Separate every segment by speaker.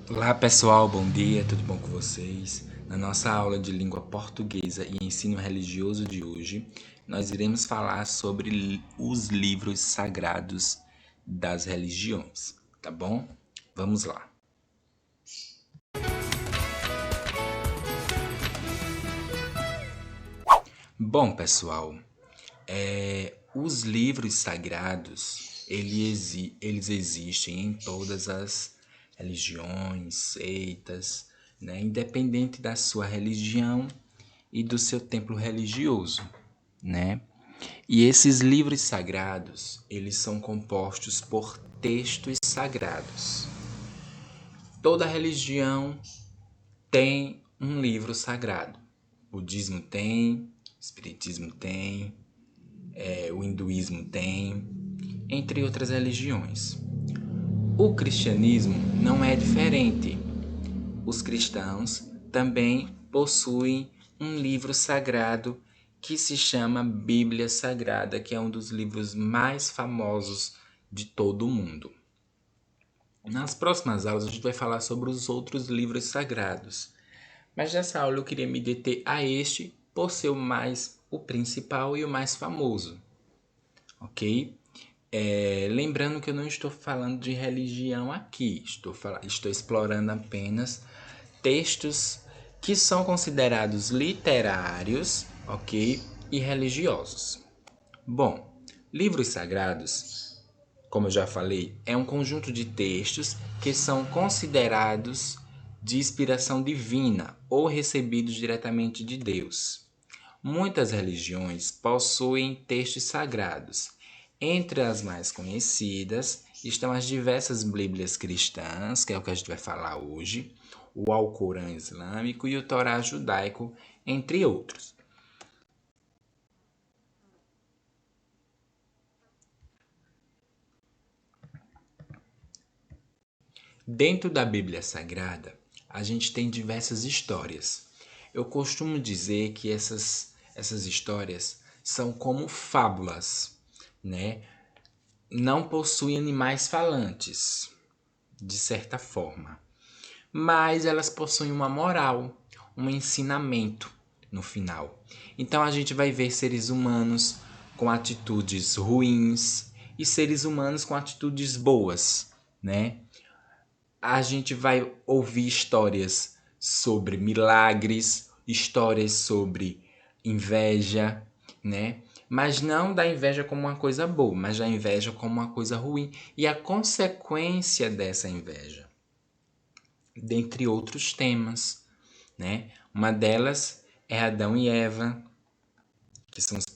Speaker 1: Olá pessoal, bom dia, tudo bom com vocês? Na nossa aula de língua portuguesa e ensino religioso de hoje, nós iremos falar sobre os livros sagrados das religiões, tá bom? Vamos lá. Bom pessoal, os livros sagrados, eles existem em todas as religiões, seitas, né? Independente da sua religião e do seu templo religioso, né? E esses livros sagrados, eles são compostos por textos sagrados. Toda religião tem um livro sagrado. O budismo tem, o espiritismo tem, o hinduísmo tem, entre outras religiões. O cristianismo não é diferente. Os cristãos também possuem um livro sagrado que se chama Bíblia Sagrada, que é um dos livros mais famosos de todo o mundo. Nas próximas aulas a gente vai falar sobre os outros livros sagrados, mas nessa aula eu queria me deter a este por ser o principal e o mais famoso, ok? Lembrando que eu não estou falando de religião aqui, estou explorando apenas textos que são considerados literários, ok? E religiosos. Bom, livros sagrados, como eu já falei, é um conjunto de textos que são considerados de inspiração divina ou recebidos diretamente de Deus. Muitas religiões possuem textos sagrados. Entre as mais conhecidas estão as diversas Bíblias cristãs, que é o que a gente vai falar hoje, o Alcorão islâmico e o Torá judaico, entre outros. Dentro da Bíblia Sagrada, a gente tem diversas histórias. Eu costumo dizer que essas histórias são como fábulas, né? Não possuem animais falantes, de certa forma, mas elas possuem uma moral, um ensinamento no final. Então a gente vai ver seres humanos com atitudes ruins e seres humanos com atitudes boas, né? A gente vai ouvir histórias sobre milagres, histórias sobre inveja, né? Mas não da inveja como uma coisa boa, mas da inveja como uma coisa ruim e a consequência dessa inveja, dentre outros temas, né? Uma delas é Adão e Eva, que são os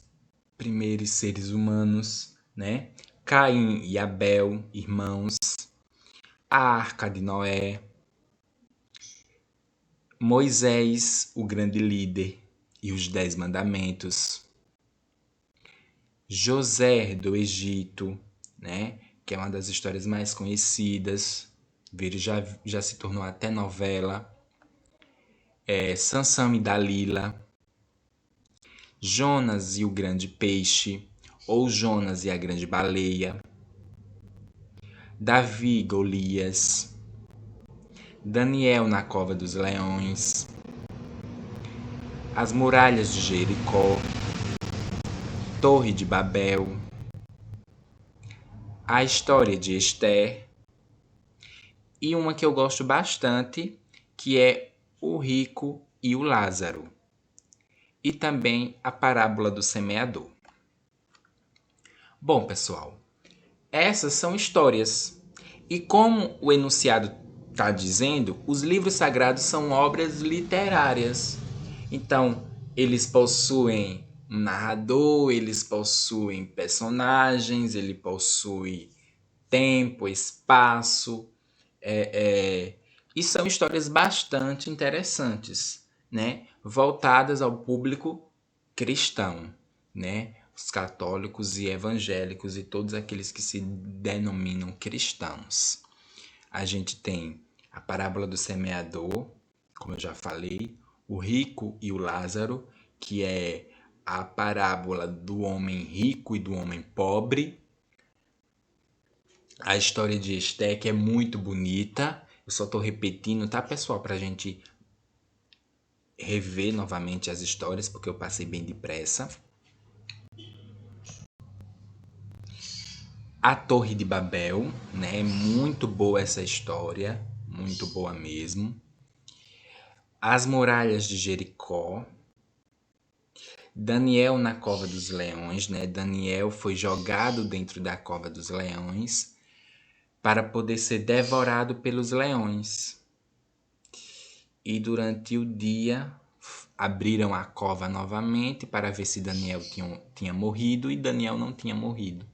Speaker 1: primeiros seres humanos, né? Caim e Abel, irmãos, a Arca de Noé, Moisés, o grande líder, e os 10 mandamentos, José do Egito, né? Que é uma das histórias mais conhecidas, já se tornou até novela, Sansão e Dalila, Jonas e o grande peixe, ou Jonas e a grande baleia, Davi e Golias, Daniel na cova dos leões, as muralhas de Jericó, Torre de Babel, a história de Esther e uma que eu gosto bastante, que é o rico e o Lázaro, e também a parábola do semeador. Bom, pessoal, essas são histórias. E como o enunciado está dizendo, os livros sagrados são obras literárias. Então, eles possuem um narrador, eles possuem personagens, ele possui tempo, espaço, e são histórias bastante interessantes, né? Voltadas ao público cristão, né? Os católicos e evangélicos e todos aqueles que se denominam cristãos. A gente tem a parábola do semeador, como eu já falei, o rico e o Lázaro, que é a parábola do homem rico e do homem pobre. A história de Esther, que é muito bonita. Eu só tô repetindo, tá, pessoal? Pra gente rever novamente as histórias, porque eu passei bem depressa. A Torre de Babel, né? Muito boa essa história, muito boa mesmo. As Muralhas de Jericó. Daniel na Cova dos Leões, né? Daniel foi jogado dentro da Cova dos Leões para poder ser devorado pelos leões. E durante o dia abriram a cova novamente para ver se Daniel tinha morrido, e Daniel não tinha morrido.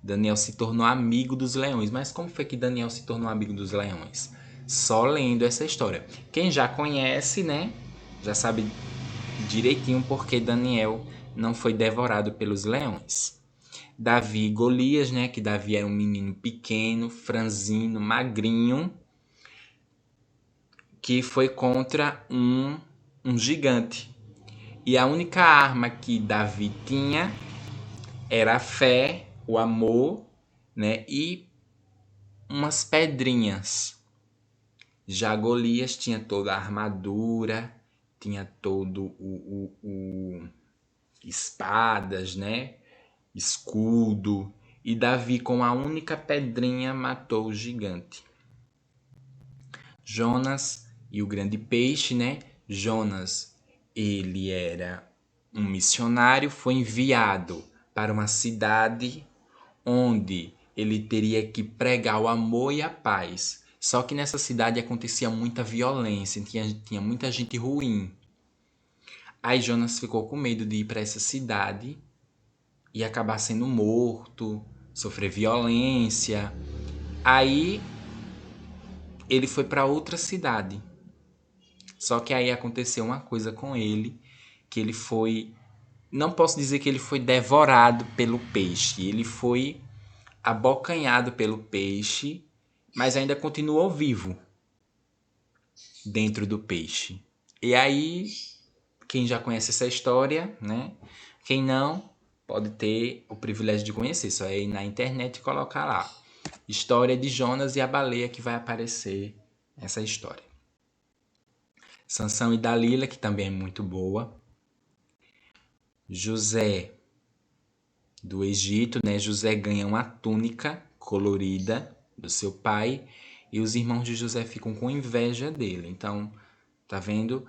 Speaker 1: Daniel se tornou amigo dos leões. Mas como foi que Daniel se tornou amigo dos leões? Só lendo essa história. Quem já conhece, né? Já sabe direitinho porque Daniel não foi devorado pelos leões. Davi e Golias, né? Que Davi era um menino pequeno, franzino, magrinho, que foi contra um gigante. E a única arma que Davi tinha era a fé, o amor, né? E umas pedrinhas. Já Golias tinha toda a armadura, tinha todo o espadas, né? Escudo. E Davi, com a única pedrinha, matou o gigante. Jonas e o grande peixe, né? Jonas, ele era um missionário, foi enviado para uma cidade onde ele teria que pregar o amor e a paz. Só que nessa cidade acontecia muita violência, tinha muita gente ruim. Aí Jonas ficou com medo de ir para essa cidade e acabar sendo morto, sofrer violência. Aí ele foi para outra cidade. Só que aí aconteceu uma coisa com ele, que ele foi, não posso dizer que ele foi devorado pelo peixe, ele foi abocanhado pelo peixe, mas ainda continuou vivo dentro do peixe. E aí, quem já conhece essa história, né? Quem não, pode ter o privilégio de conhecer. Só é ir na internet e colocar lá. História de Jonas e a baleia, que vai aparecer essa história. Sansão e Dalila, que também é muito boa. José do Egito, né? José ganha uma túnica colorida do seu pai e os irmãos de José ficam com inveja dele. Então, tá vendo?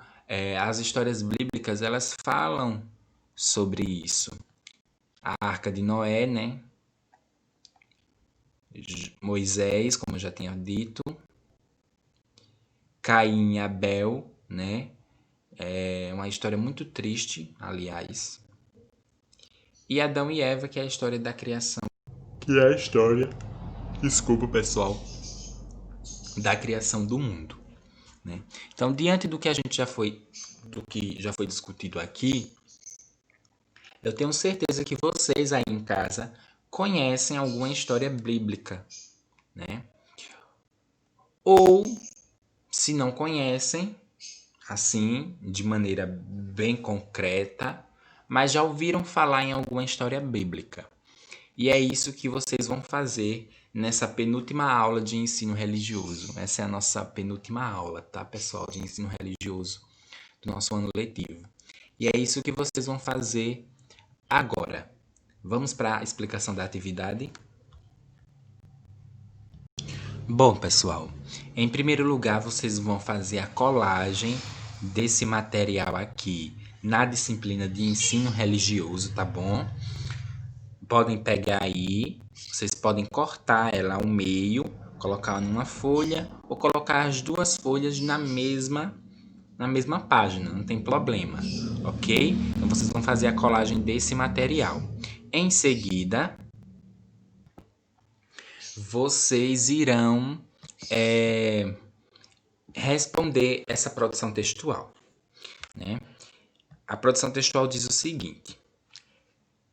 Speaker 1: As histórias bíblicas, elas falam sobre isso. A Arca de Noé, né? Moisés, como eu já tinha dito. Caim e Abel, né? É uma história muito triste, aliás. E Adão e Eva, que é a história da criação. Que é a história, desculpa pessoal, da criação do mundo. Né? Então, diante do que do que já foi discutido aqui, eu tenho certeza que vocês aí em casa conhecem alguma história bíblica, né? Ou, se não conhecem, assim, de maneira bem concreta, mas já ouviram falar em alguma história bíblica. E é isso que vocês vão fazer nessa penúltima aula de ensino religioso. Essa é a nossa penúltima aula, tá, pessoal, de ensino religioso do nosso ano letivo. E é isso que vocês vão fazer agora. Vamos para a explicação da atividade? Bom, pessoal, em primeiro lugar, vocês vão fazer a colagem desse material aqui na disciplina de ensino religioso, tá bom? Podem pegar aí, vocês podem cortar ela ao meio, colocar numa folha ou colocar as duas folhas na mesma página, não tem problema, ok? Então vocês vão fazer a colagem desse material. Em seguida, vocês irão responder essa produção textual, né? A produção textual diz o seguinte: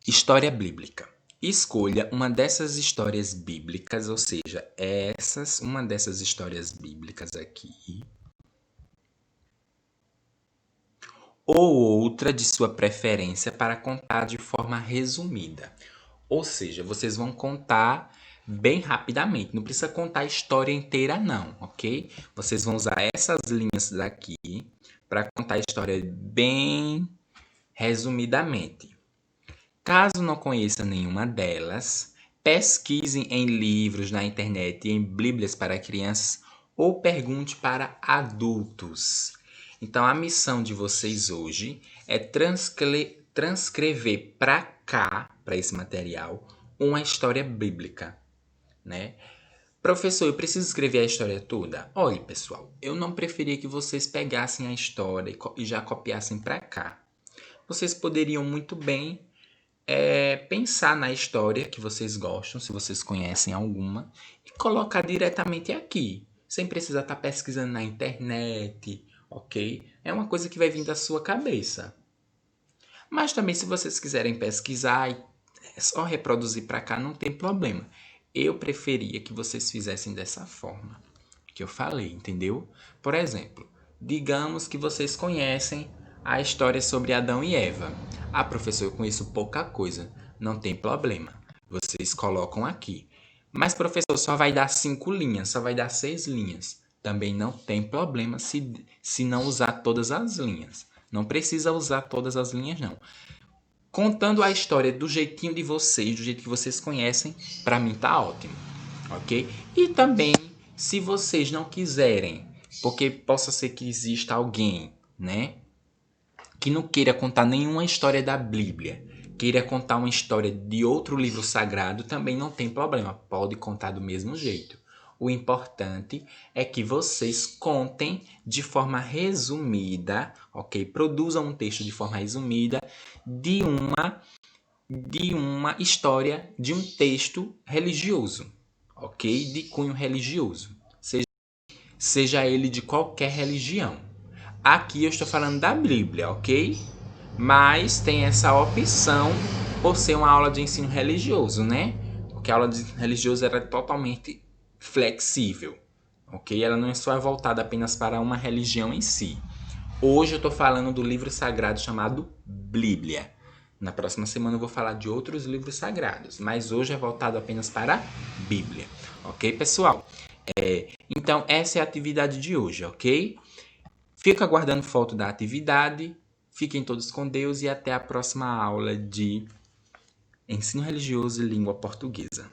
Speaker 1: história bíblica. Escolha uma dessas histórias bíblicas, ou seja, uma dessas histórias bíblicas aqui, ou outra de sua preferência para contar de forma resumida. Ou seja, vocês vão contar bem rapidamente. Não precisa contar a história inteira, não, ok? Vocês vão usar essas linhas daqui para contar a história bem resumidamente. Caso não conheça nenhuma delas, pesquisem em livros na internet e em bíblias para crianças ou pergunte para adultos. Então, a missão de vocês hoje é transcrever para cá, para esse material, uma história bíblica, né? Professor, eu preciso escrever a história toda? Olha, pessoal, eu não preferia que vocês pegassem a história e já copiassem para cá. Vocês poderiam muito bem pensar na história que vocês gostam, se vocês conhecem alguma, e colocar diretamente aqui, sem precisar estar pesquisando na internet, ok? É uma coisa que vai vir da sua cabeça. Mas também, se vocês quiserem pesquisar e só reproduzir para cá, não tem problema. Eu preferia que vocês fizessem dessa forma que eu falei, entendeu? Por exemplo, digamos que vocês conhecem a história sobre Adão e Eva. Ah, professor, eu conheço pouca coisa. Não tem problema. Vocês colocam aqui. Mas, professor, só vai dar 5 linhas, só vai dar 6 linhas. Também não tem problema se não usar todas as linhas. Não precisa usar todas as linhas, não. Contando a história do jeitinho de vocês, do jeito que vocês conhecem, para mim tá ótimo, ok? E também, se vocês não quiserem, porque possa ser que exista alguém, né, que não queira contar nenhuma história da Bíblia, queira contar uma história de outro livro sagrado, também não tem problema, pode contar do mesmo jeito. O importante é que vocês contem de forma resumida, ok? Produzam um texto de forma resumida de uma história, de um texto religioso, ok? De cunho religioso, seja ele de qualquer religião. Aqui eu estou falando da Bíblia, ok? Mas tem essa opção por ser uma aula de ensino religioso, né? Porque a aula de ensino religioso era totalmente flexível, ok? Ela não é só voltada apenas para uma religião em si. Hoje eu estou falando do livro sagrado chamado Bíblia. Na próxima semana eu vou falar de outros livros sagrados, mas hoje é voltado apenas para a Bíblia, ok, pessoal? Então, essa é a atividade de hoje, ok? Fica aguardando foto da atividade, fiquem todos com Deus e até a próxima aula de Ensino Religioso e Língua Portuguesa.